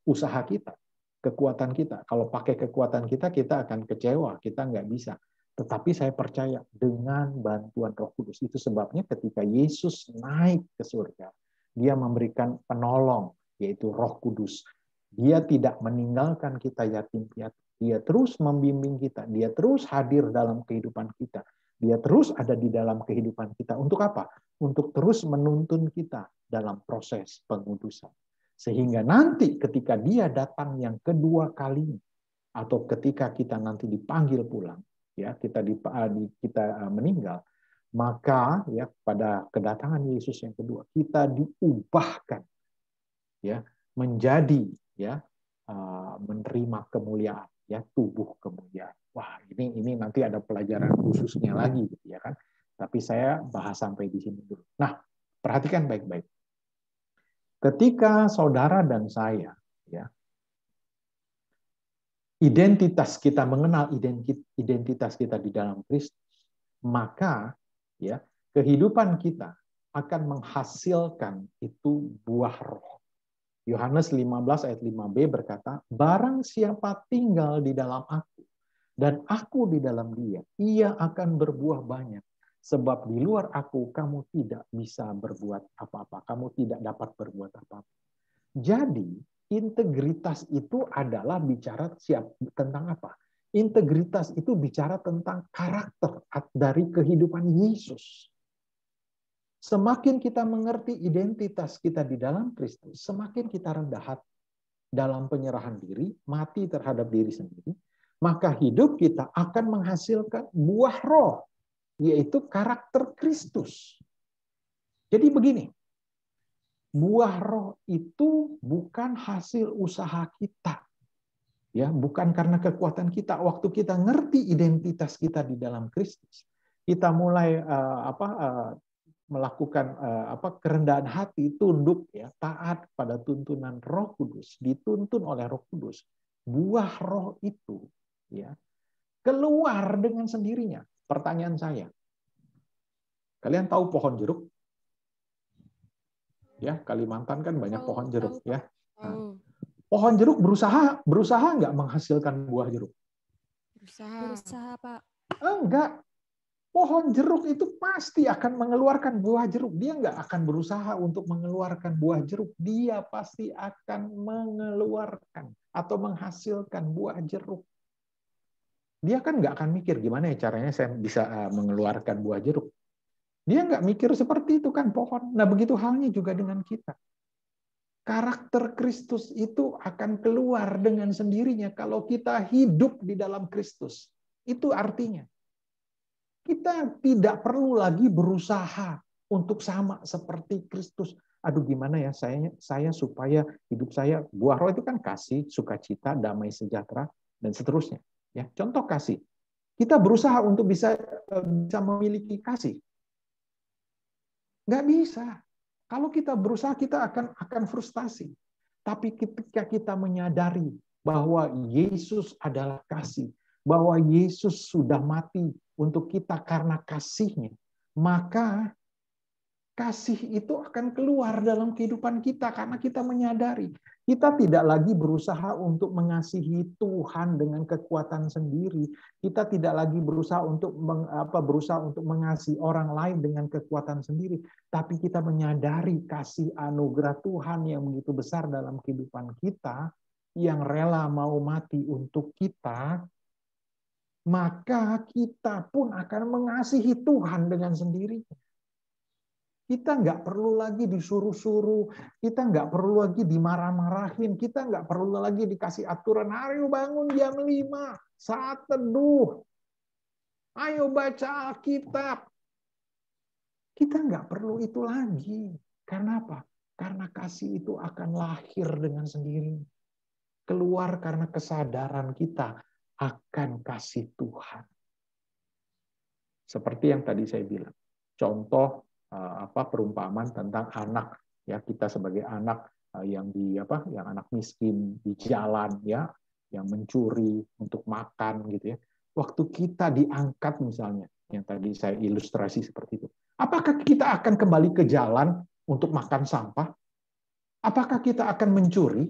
usaha kita, kekuatan kita. Kalau pakai kekuatan kita akan kecewa, kita nggak bisa. Tetapi saya percaya dengan bantuan Roh Kudus. Itu sebabnya ketika Yesus naik ke surga, dia memberikan penolong, yaitu Roh Kudus. Dia tidak meninggalkan kita yatim piatu. Dia terus membimbing kita. Dia terus hadir dalam kehidupan kita. Dia terus ada di dalam kehidupan kita. Untuk apa? Untuk terus menuntun kita dalam proses pengudusan. Sehingga nanti ketika dia datang yang kedua kalinya, atau ketika kita nanti dipanggil pulang, ya kita meninggal, maka ya pada kedatangan Yesus yang kedua, kita diubahkan ya menjadi ya menerima kemuliaan. Ya, tubuh kemuliaan. Wah, ini nanti ada pelajaran khususnya lagi gitu ya kan. Tapi saya bahas sampai di sini dulu. Nah, perhatikan baik-baik. Ketika saudara dan saya ya identitas kita mengenal identitas kita di dalam Kristus, maka ya kehidupan kita akan menghasilkan itu buah roh. Yohanes 15 ayat 5b berkata, barang siapa tinggal di dalam aku, dan aku di dalam dia, ia akan berbuah banyak. Sebab di luar aku, kamu tidak bisa berbuat apa-apa. Kamu tidak dapat berbuat apa-apa. Jadi, integritas itu adalah bicara tentang apa? Integritas itu bicara tentang karakter dari kehidupan Yesus. Semakin kita mengerti identitas kita di dalam Kristus, semakin kita rendah hati dalam penyerahan diri, mati terhadap diri sendiri, maka hidup kita akan menghasilkan buah roh, yaitu karakter Kristus. Jadi begini, buah roh itu bukan hasil usaha kita. Ya, bukan karena kekuatan kita. Waktu kita ngerti identitas kita di dalam Kristus, kita mulai melakukan kerendahan hati, tunduk ya, taat pada tuntunan Roh Kudus, dituntun oleh Roh Kudus. Buah roh itu ya keluar dengan sendirinya. Pertanyaan saya. Kalian tahu pohon jeruk? Ya, Kalimantan kan banyak pohon jeruk ya. Nah, pohon jeruk berusaha nggak menghasilkan buah jeruk? Berusaha, Pak. Enggak. Pohon jeruk itu pasti akan mengeluarkan buah jeruk. Dia nggak akan berusaha untuk mengeluarkan buah jeruk. Dia pasti akan mengeluarkan atau menghasilkan buah jeruk. Dia kan nggak akan mikir gimana ya caranya saya bisa mengeluarkan buah jeruk. Dia nggak mikir seperti itu kan pohon. Nah begitu halnya juga dengan kita. Karakter Kristus itu akan keluar dengan sendirinya kalau kita hidup di dalam Kristus. Itu artinya kita tidak perlu lagi berusaha untuk sama seperti Kristus. Aduh gimana ya saya supaya hidup saya, buah roh itu kan kasih, sukacita, damai sejahtera, dan seterusnya. Ya, contoh kasih. Kita berusaha untuk bisa memiliki kasih. Nggak bisa. Kalau kita berusaha, kita akan frustasi. Tapi ketika kita menyadari bahwa Yesus adalah kasih, bahwa Yesus sudah mati untuk kita karena kasih-Nya, maka kasih itu akan keluar dalam kehidupan kita karena kita menyadari. Kita tidak lagi berusaha untuk mengasihi Tuhan dengan kekuatan sendiri. Kita tidak lagi berusaha untuk mengasihi orang lain dengan kekuatan sendiri, tapi kita menyadari kasih anugerah Tuhan yang begitu besar dalam kehidupan kita, yang rela mau mati untuk kita, maka kita pun akan mengasihi Tuhan dengan sendirinya. Kita nggak perlu lagi disuruh-suruh, kita nggak perlu lagi dimarah-marahin, kita nggak perlu lagi dikasih aturan, ayo bangun jam 5, saat teduh, ayo baca Alkitab. Kita nggak perlu itu lagi. Karena apa? Karena kasih itu akan lahir dengan sendirinya. Keluar karena kesadaran kita akan kasih Tuhan. Seperti yang tadi saya bilang. Contoh perumpamaan tentang anak, ya, kita sebagai anak yang anak miskin di jalan, ya, yang mencuri untuk makan gitu ya. Waktu kita diangkat misalnya, yang tadi saya ilustrasi seperti itu. Apakah kita akan kembali ke jalan untuk makan sampah? Apakah kita akan mencuri?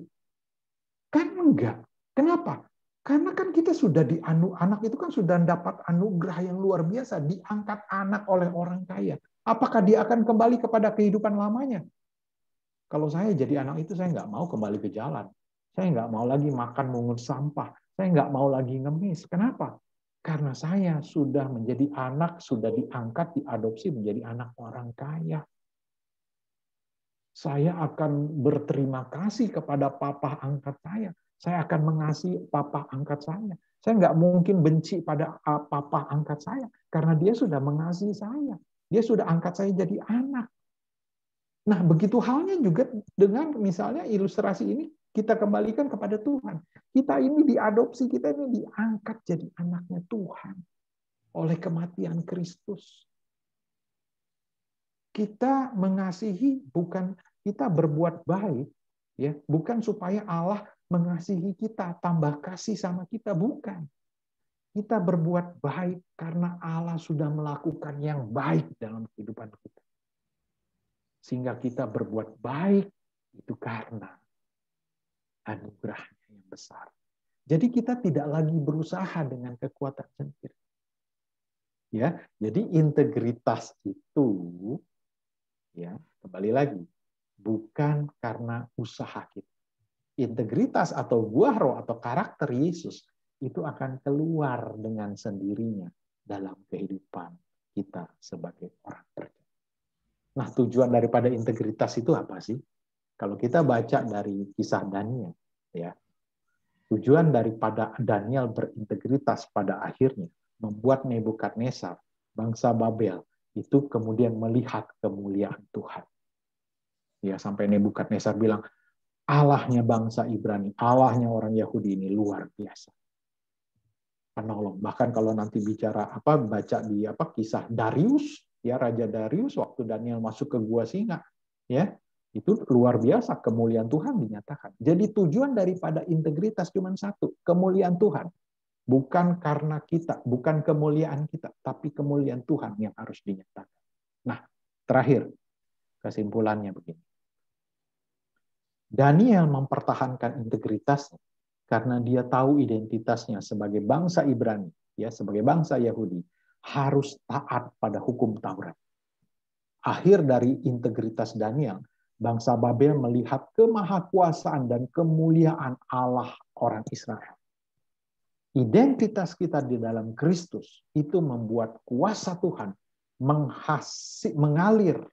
Kan enggak. Kenapa? Karena kan kita sudah anak itu kan sudah dapat anugerah yang luar biasa, diangkat anak oleh orang kaya. Apakah dia akan kembali kepada kehidupan lamanya? Kalau saya jadi anak itu, saya nggak mau kembali ke jalan. Saya nggak mau lagi makan mungut sampah. Saya nggak mau lagi ngemis. Kenapa? Karena saya sudah menjadi anak, sudah diangkat, diadopsi menjadi anak orang kaya. Saya akan berterima kasih kepada papa angkat saya. Saya akan mengasihi papa angkat saya. Saya nggak mungkin benci pada papa angkat saya, karena dia sudah mengasihi saya. Dia sudah angkat saya jadi anak. Nah, begitu halnya juga dengan misalnya ilustrasi ini, kita kembalikan kepada Tuhan. Kita ini diadopsi, kita ini diangkat jadi anaknya Tuhan oleh kematian Kristus. Kita mengasihi, bukan kita berbuat baik, ya, bukan supaya Allah mengasihi kita, tambah kasih sama kita, bukan. Kita berbuat baik karena Allah sudah melakukan yang baik dalam kehidupan kita. Sehingga kita berbuat baik itu karena anugerahnya yang besar. Jadi kita tidak lagi berusaha dengan kekuatan sendiri. Ya, jadi integritas itu, ya, kembali lagi, bukan karena usaha kita. Integritas atau buah roh atau karakter Yesus itu akan keluar dengan sendirinya dalam kehidupan kita sebagai orang percaya. Nah, tujuan daripada integritas itu apa sih? Kalau kita baca dari kisah Daniel, ya, tujuan daripada Daniel berintegritas pada akhirnya membuat Nebukadnezar, bangsa Babel, itu kemudian melihat kemuliaan Tuhan. Ya, sampai Nebukadnezar bilang, Allahnya bangsa Ibrani, Allahnya orang Yahudi ini luar biasa. Penolong. Bahkan kalau nanti bicara baca di kisah Darius, ya, Raja Darius waktu Daniel masuk ke gua singa, ya, itu luar biasa kemuliaan Tuhan dinyatakan. Jadi tujuan daripada integritas cuma satu, kemuliaan Tuhan. Bukan karena kita, bukan kemuliaan kita, tapi kemuliaan Tuhan yang harus dinyatakan. Nah, terakhir kesimpulannya begini. Daniel mempertahankan integritasnya karena dia tahu identitasnya sebagai bangsa Ibrani, ya, sebagai bangsa Yahudi, harus taat pada hukum Taurat. Akhir dari integritas Daniel, bangsa Babel melihat kemahakuasaan dan kemuliaan Allah orang Israel. Identitas kita di dalam Kristus itu membuat kuasa Tuhan mengalir,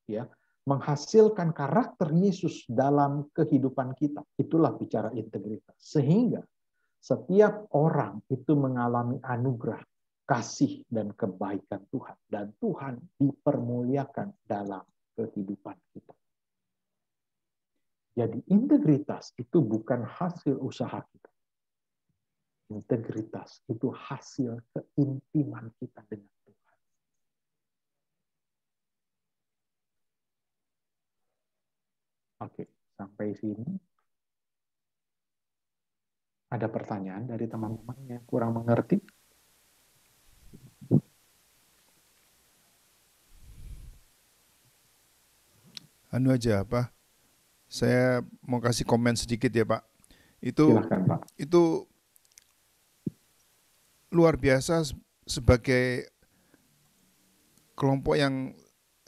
ya, menghasilkan karakter Yesus dalam kehidupan kita. Itulah bicara integritas. Sehingga setiap orang itu mengalami anugerah, kasih, dan kebaikan Tuhan. Dan Tuhan dipermuliakan dalam kehidupan kita. Jadi integritas itu bukan hasil usaha kita. Integritas itu hasil keintiman kita dengan Tuhan. Oke, sampai sini ada pertanyaan dari teman-teman yang kurang mengerti? Anu aja apa? Saya mau kasih komen sedikit ya Pak. Silakan Pak. Itu luar biasa sebagai kelompok yang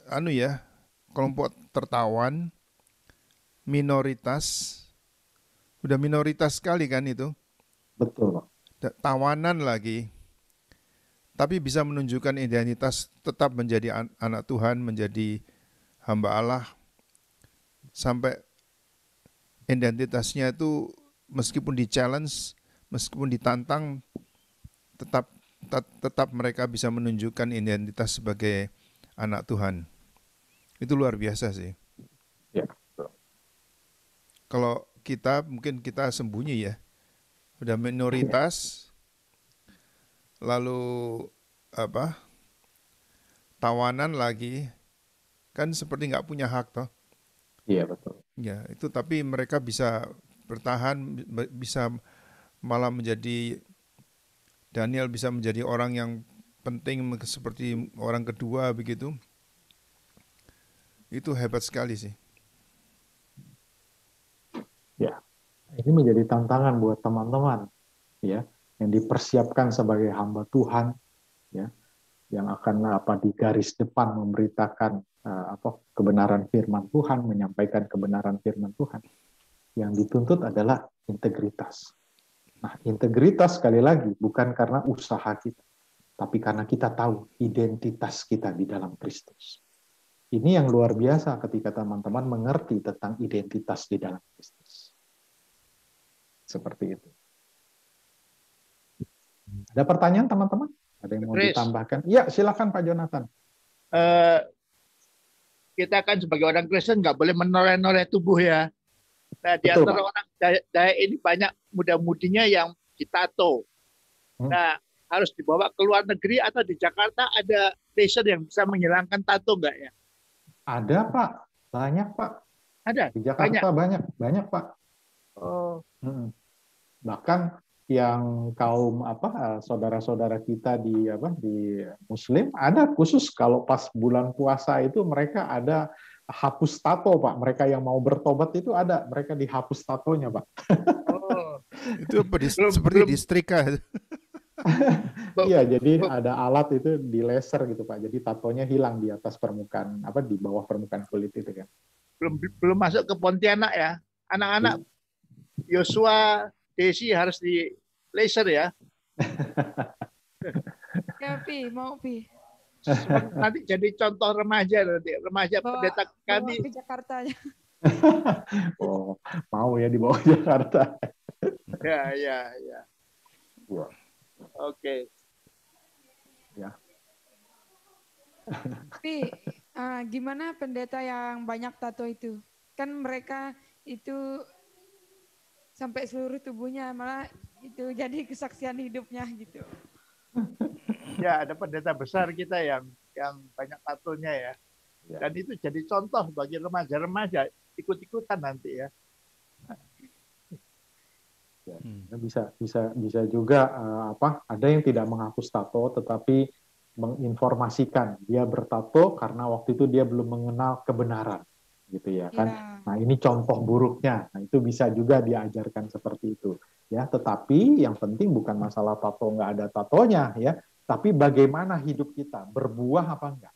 anu ya, kelompok tertawan, minoritas, udah minoritas sekali kan itu. Betul Pak. Tawanan lagi, tapi bisa menunjukkan identitas, tetap menjadi anak Tuhan, menjadi hamba Allah, sampai identitasnya itu meskipun di-challenge, meskipun ditantang, tetap mereka bisa menunjukkan identitas sebagai anak Tuhan. Itu luar biasa sih. Ya. Kalau kita mungkin kita sembunyi ya, udah minoritas, lalu apa? Tawanan lagi, kan seperti nggak punya hak toh. Iya betul. Ya itu, tapi mereka bisa bertahan, bisa malah menjadi, Daniel bisa menjadi orang yang penting seperti orang kedua begitu. Itu hebat sekali sih. Ya, ini menjadi tantangan buat teman-teman ya, yang dipersiapkan sebagai hamba Tuhan ya, yang akan di garis depan memberitakan kebenaran firman Tuhan, menyampaikan kebenaran firman Tuhan. Yang dituntut adalah integritas. Nah, integritas sekali lagi bukan karena usaha kita, tapi karena kita tahu identitas kita di dalam Kristus. Ini yang luar biasa ketika teman-teman mengerti tentang identitas di dalam Kristus. Seperti itu. Ada pertanyaan teman-teman? Ada yang mau ditambahkan? Ya, silakan Pak Jonathan. Kita kan sebagai orang Kristen nggak boleh menoleh-noleh tubuh ya. Nah, di Betul, antara Pak. orang Daya ini banyak muda-mudinya yang ditato. Nah, harus dibawa ke luar negeri atau di Jakarta ada laser yang bisa menghilangkan tato nggak ya? Ada Pak, banyak Pak. Ada. Di Jakarta banyak Pak. Oh. Bahkan yang kaum saudara-saudara kita di Muslim ada khusus kalau pas bulan puasa itu mereka ada hapus tato Pak. Mereka yang mau bertobat itu ada, mereka dihapus tatonya Pak. Oh. Itu apa, seperti distrika. Iya, jadi ada alat itu di laser gitu Pak. Jadi tatonya hilang di atas permukaan di bawah permukaan kulit itu kan. Belum masuk ke Pontianak ya. Anak-anak Yosua, Desi harus di laser ya. Ya, Pi, mau Pi. Nanti jadi contoh remaja pendeta kami ke Jakarta aja. Oh, mau ya dibawa ke Jakarta. Ya. Oke. Ya. Pi, gimana pendeta yang banyak tato itu? Kan mereka itu sampai seluruh tubuhnya, malah itu jadi kesaksian hidupnya gitu. Ya, ada pendeta besar kita yang banyak tatonya ya. Dan itu jadi contoh bagi remaja-remaja ikut-ikutan nanti ya. Bisa juga ada yang tidak menghapus tato tetapi menginformasikan dia bertato karena waktu itu dia belum mengenal kebenaran gitu ya kan. Nah, ini contoh buruknya. Nah, itu bisa juga diajarkan seperti itu ya. Tetapi yang penting bukan masalah tato nggak ada tatonya ya, tapi bagaimana hidup kita, berbuah apa enggak.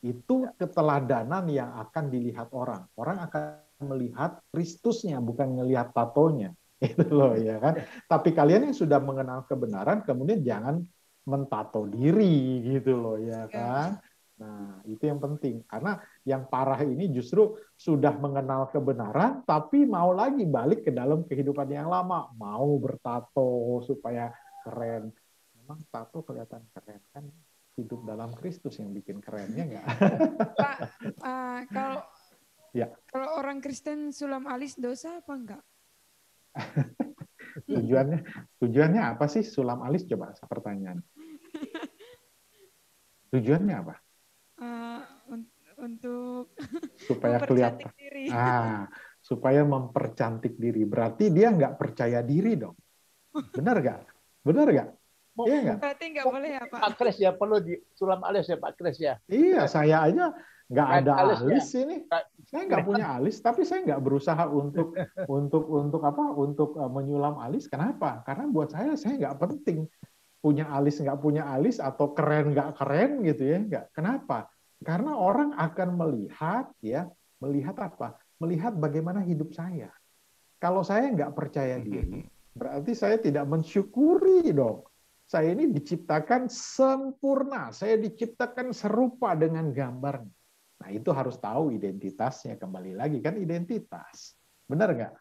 Itu keteladanan yang akan dilihat orang. Orang akan melihat Kristusnya, bukan melihat tatonya. Itu loh ya kan. Tapi kalian yang sudah mengenal kebenaran kemudian jangan mentato diri gitu loh ya kan. Nah, itu yang penting. Karena yang parah ini justru sudah mengenal kebenaran tapi mau lagi balik ke dalam kehidupan yang lama, mau bertato supaya keren. Memang tato kelihatan keren kan, hidup dalam Kristus yang bikin kerennya nggak? Pak, kalau orang Kristen sulam alis dosa apa enggak? Tujuannya apa sih sulam alis? Coba pertanyaan. Tujuannya apa? Untuk supaya kelihatan. diri. diri. Supaya mempercantik diri. Berarti dia nggak percaya diri dong. Benar nggak? Benar nggak? Iya nggak? Berarti nggak boleh ya Pak? Pak Kris ya, perlu disulam alis ya Pak Kris ya. Iya, saya aja nggak ada Alis ya. alis ini. Saya nggak punya alis, tapi saya nggak berusaha untuk menyulam alis. Kenapa? Karena buat saya nggak penting punya alis nggak punya alis atau keren nggak keren gitu ya. Nggak. Kenapa? Karena orang akan melihat apa? Melihat bagaimana hidup saya. Kalau saya nggak percaya diri, berarti saya tidak mensyukuri dong. Saya ini diciptakan sempurna. Saya diciptakan serupa dengan gambarnya. Nah, itu harus tahu identitasnya. Kembali lagi kan identitas. Benar nggak?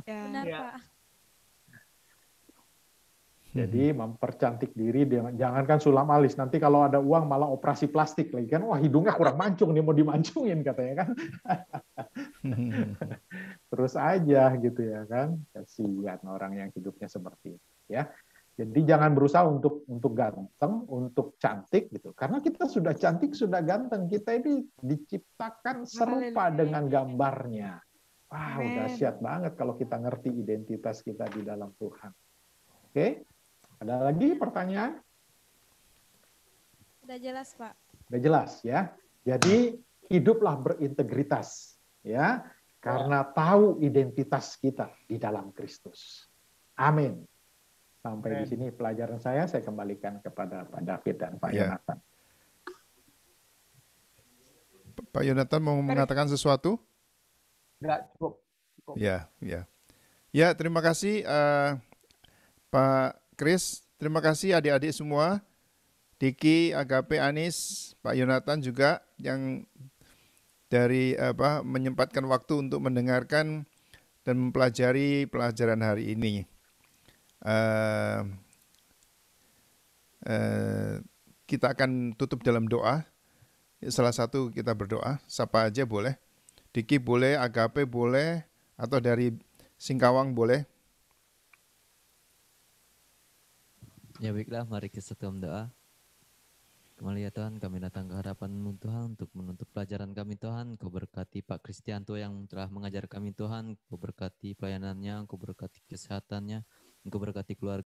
Ya. Benar, Pak. Jadi mempercantik diri, jangankan sulam alis. Nanti kalau ada uang malah operasi plastik lagi kan. Wah, hidungnya kurang mancung nih, mau dimancungin katanya kan. Terus aja gitu ya kan. Kasihan orang yang hidupnya seperti itu ya. Jadi jangan berusaha untuk ganteng, untuk cantik gitu. Karena kita sudah cantik, sudah ganteng. Kita ini diciptakan serupa dengan gambarnya. Wah, dahsyat banget kalau kita ngerti identitas kita di dalam Tuhan. Oke? Ada lagi pertanyaan? Sudah jelas, Pak. Sudah jelas ya. Jadi hiduplah berintegritas ya, karena tahu identitas kita di dalam Kristus. Amin. Sampai di sini pelajaran saya kembalikan kepada Pak David dan Pak Yonatan. Pak Yonatan mau mengatakan sesuatu? Enggak, cukup. Ya. Ya, terima kasih Pak Kris. Terima kasih adik-adik semua. Diki, Agape, Anis, Pak Yonatan juga yang dari menyempatkan waktu untuk mendengarkan dan mempelajari pelajaran hari ini. Kita akan tutup dalam doa. Salah satu kita berdoa, siapa aja boleh. Diki boleh, Agape boleh, atau dari Singkawang boleh. Ya baiklah, mari kita doa. Kembali ya Tuhan, kami datang ke hadapan-Mu Tuhan untuk menuntut pelajaran kami Tuhan. Kau berkati Pak Kristianto yang telah mengajar kami Tuhan. Kau berkati pelayanannya, Kau berkati kesehatannya, Kau berkati keluarga